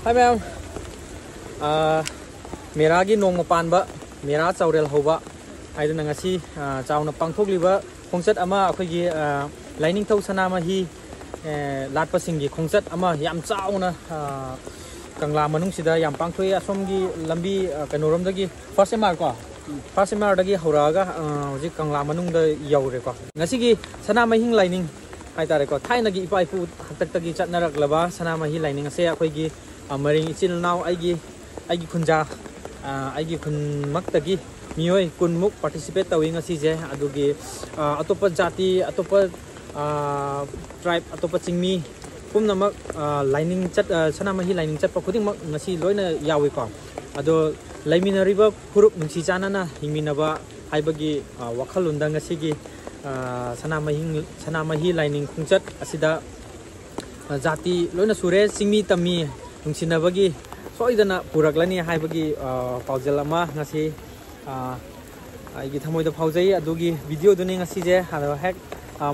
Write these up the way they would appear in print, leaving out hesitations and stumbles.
Hi ma'am. Mera gi nong mapanba mera chaurel hoba aiduna ngasi chauna pangthokliba khongchat ama akhoi lining thau sanama hi latpa singi khongchat ama yam chauna kangla manung sida yam pangthoi asomgi lambi kanorom dagi first MR ko first MR dagi horaga hoji kangla manung da yaure ko ngasi gi sanama hing lining hai tare ko thaina gi ipai pu haktak tagi chatnarak laba sanama hi lining ase akhoi gi maring ichil naw aigi khunja aigi khun maktagi mioi kunmuk participate tawing asije adugi atopa jati atopa tribe atopa chingmi kumnamak lining chat sanama hi lining chat pa khuding mak ngasi loina yawi ko ado laiminariba khurup nungsi chanana hingminaba haibagi wakhalunda ngasi gi sanama hi lining khungchat asida jati loina sure chingmi tami nungsinabagi soidana puraklani haibagi paujal ama ngasi aigi thamoida phaujai adugi video duni ngasi je haro hek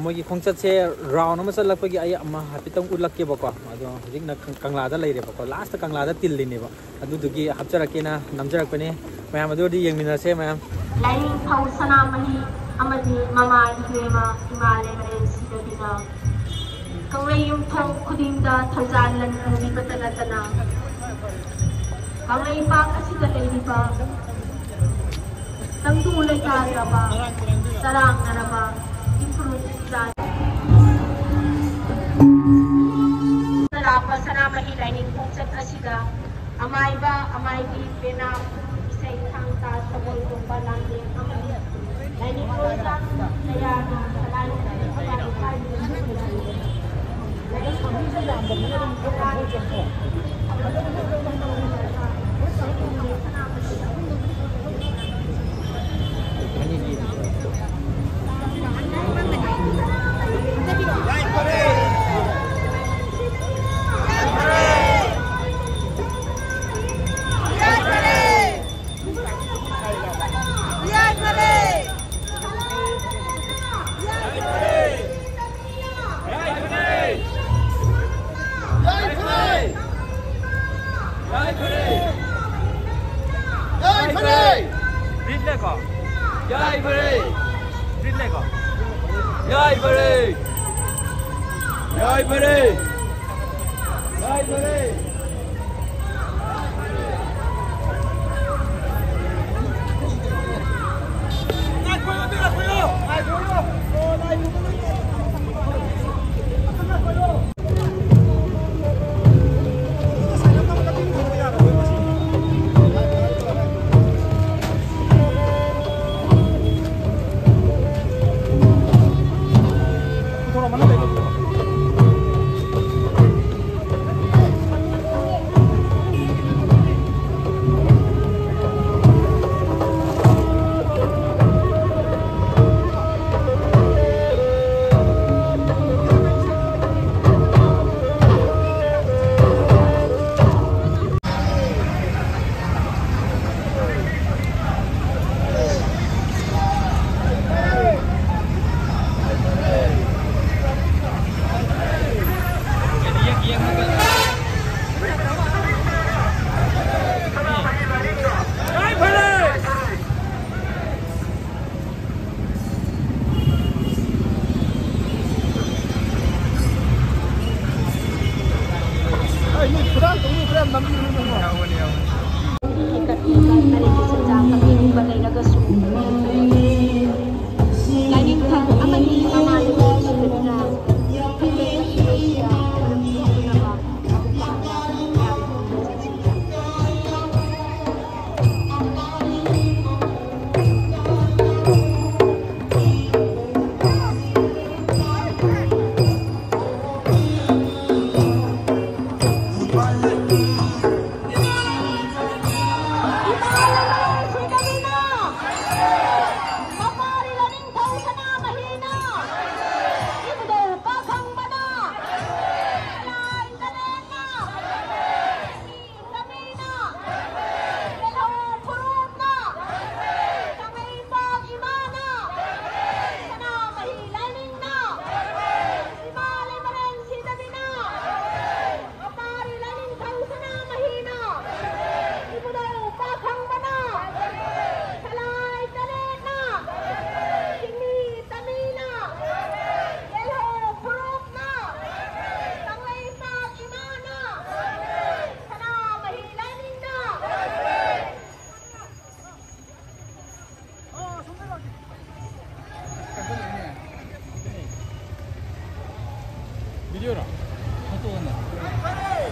mogi khongchat se round ama chalakpagi ai ama hapitang ulakke bako ado hojikna kangla da leire bako last kangla da tilline ba adudugi hapcharakena namjarakpane mayam adodi yengmina se mayam lining phau sana mahi amadi mama ihlema imale mare sidabina kanglai yum thong khudinda thaujan lan ni patana tana kanglai pa asida leiriba tangtu ulai ka raba sarang naraba improve jan sarapa sana mahi lining khongchat asida amai di pena isai thang ta sabol ko panande amali lining khongchat saya salai amai ka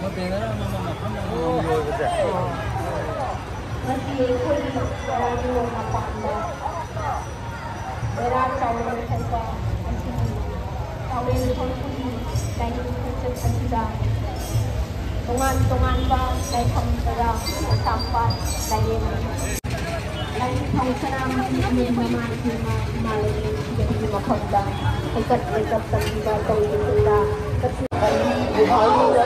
Nanti kulit radio napakanda. Era cawan kita asing. Cawan kulit dari kulit asing. Tungan ba dari kamera sampai dari Thongsanam ini nama Malay jadi makhanda. Ikat tanda kau itulah. Halo.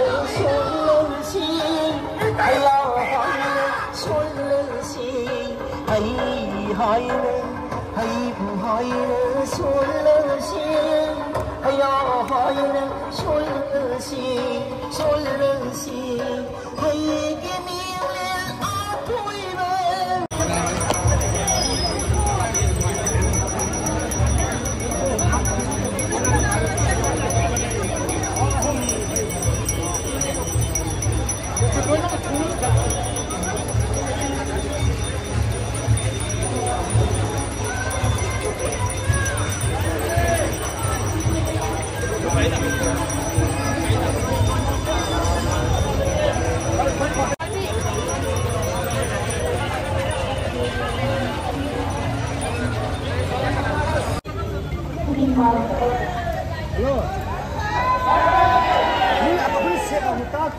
Ini apa boleh siapa mutak?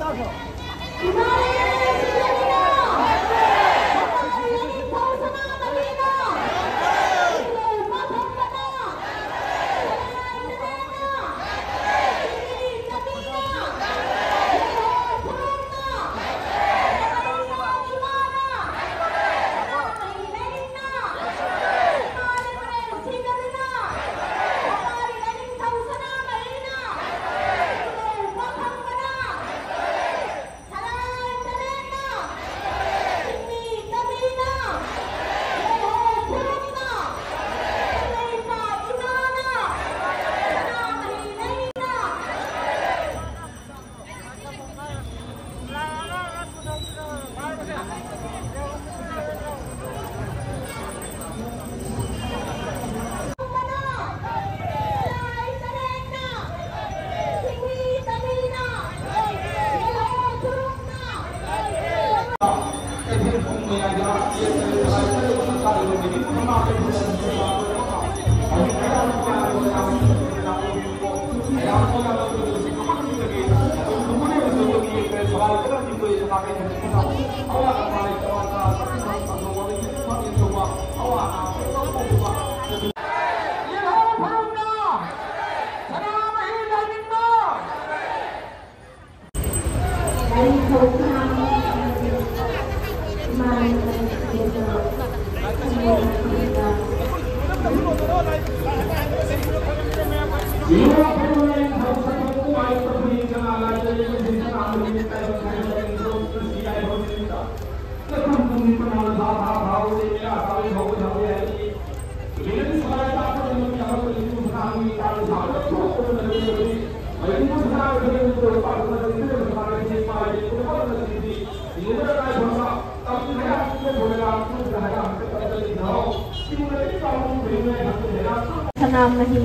Sanam nahi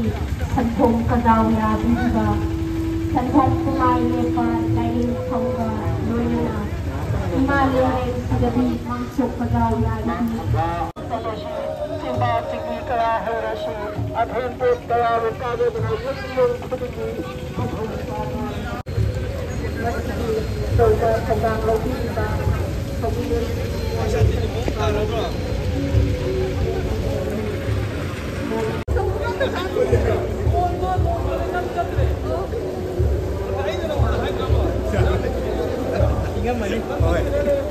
santhom kadau ya biba santhom kumai lepa lai thonga noina Himalaya sigabi mangsuk kadau ya simba tinggi kala herashi adhan pot kala rukade bana yusmul khudgi Soda kadang lobi ba sobi Ingat mana? Oh.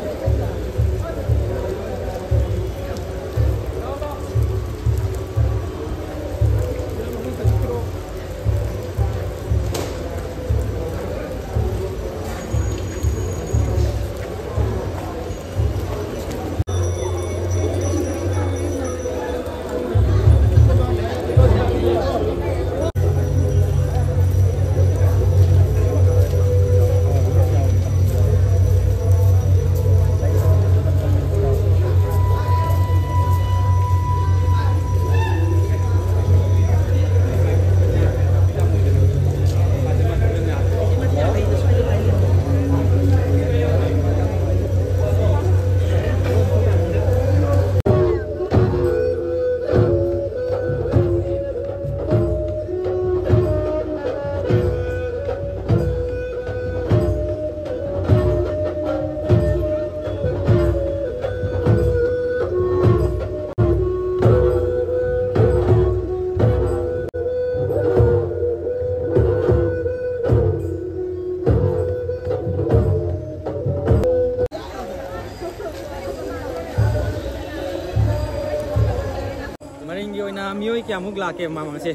ओइना मियोइ क्या मुग लाके मामा से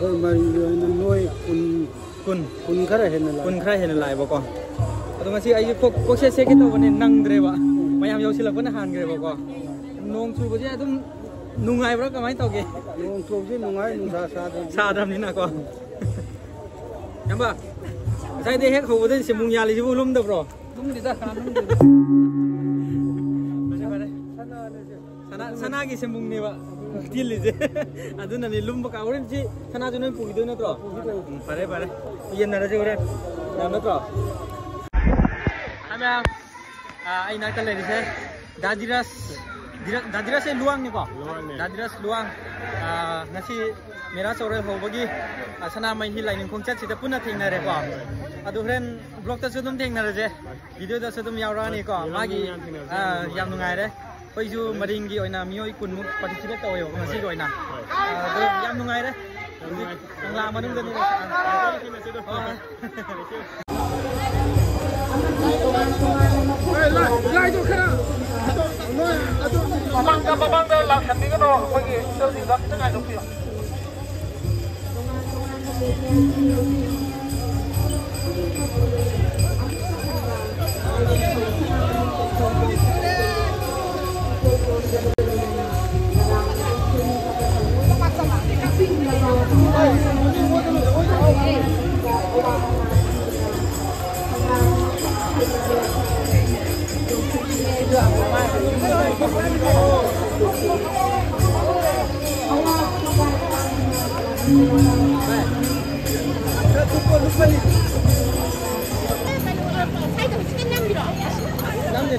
कोई मरी नोई कुन खरा हेन लाइ बको अदो ngasi ai ko se ke to bane nang dre ba mayam yausilak bana han gre bako nong chu bje adum nungai bra kamai to ge nong chu je nungai nu sa dam ni na ko yamba sai de hek ho de simung ya li bu lum da bro lum di da kan lum di bare sana gi simung ni ba til li je aduna ni lum ba ka oren ji sana ju noi pu gi do na tro bare yen na je ore na na tro Amel, ai nak kali ni saya, Dadiras saya luang ni ko, Dadiras luang, nasi merah sore ho bagi, sana mai hilai ni kongcat kita pun nak tengok reko, aduh ren blog tu sedum tengok je, video tu sedum yauran ni ko, lagi yang nungai deh, kau ju maringi oina mio ikun mu participate tahu yo, nasi ko oina, yang nungai deh, yang lama nung tu ni. lai tu kena babang dah lang hati kan oh bagi selfie dah tengah tu pun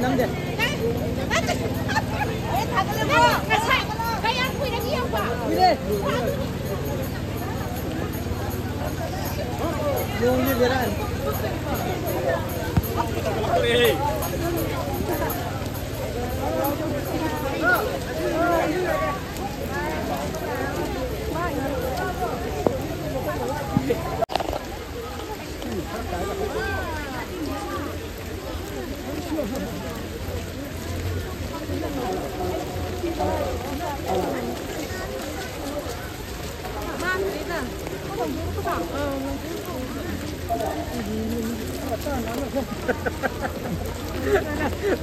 năm điểm luôn như thế này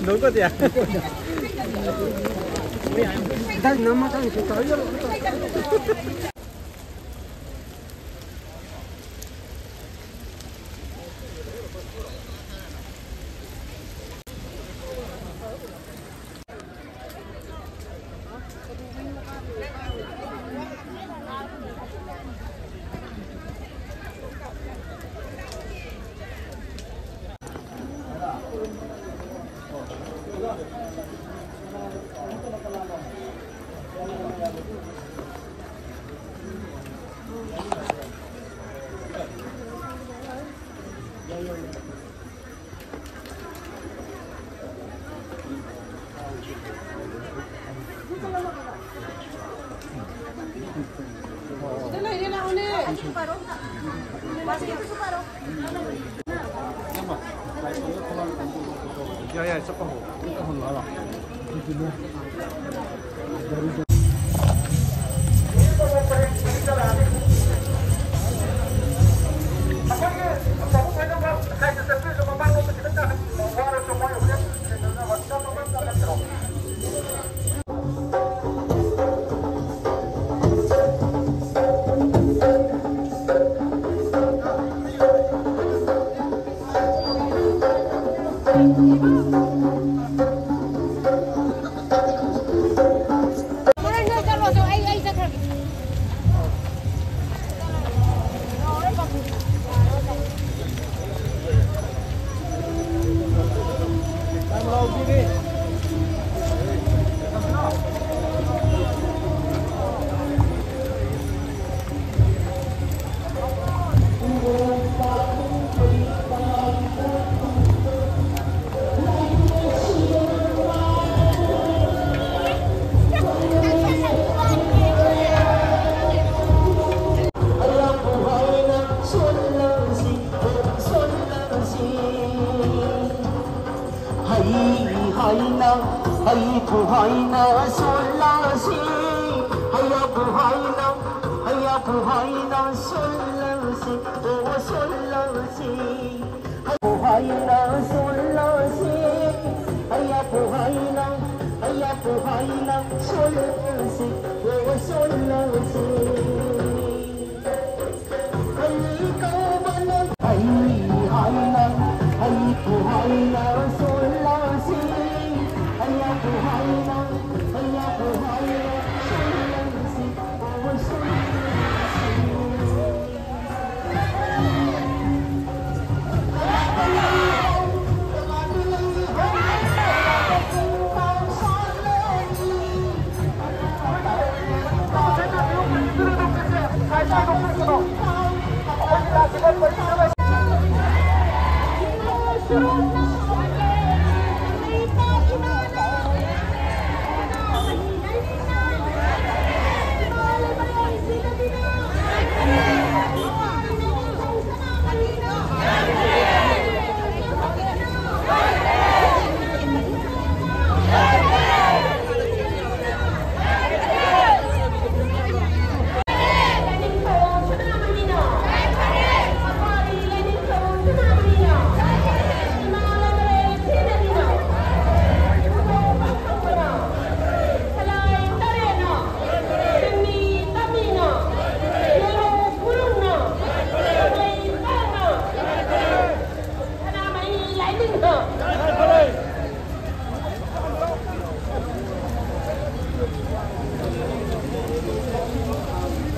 Đúng có gì à? đây nó mà thằng sẽ tới rồi Ya, cepat. hay thu hay na xuân la si Haya buhaina sulasi, oh sulasi. Buhaina sulasi, haya buhaina sulasi, oh sulasi. Kali kau balang, buhaina sulasi, haya buhaina sulasi, oh sulasi. Terima kasih.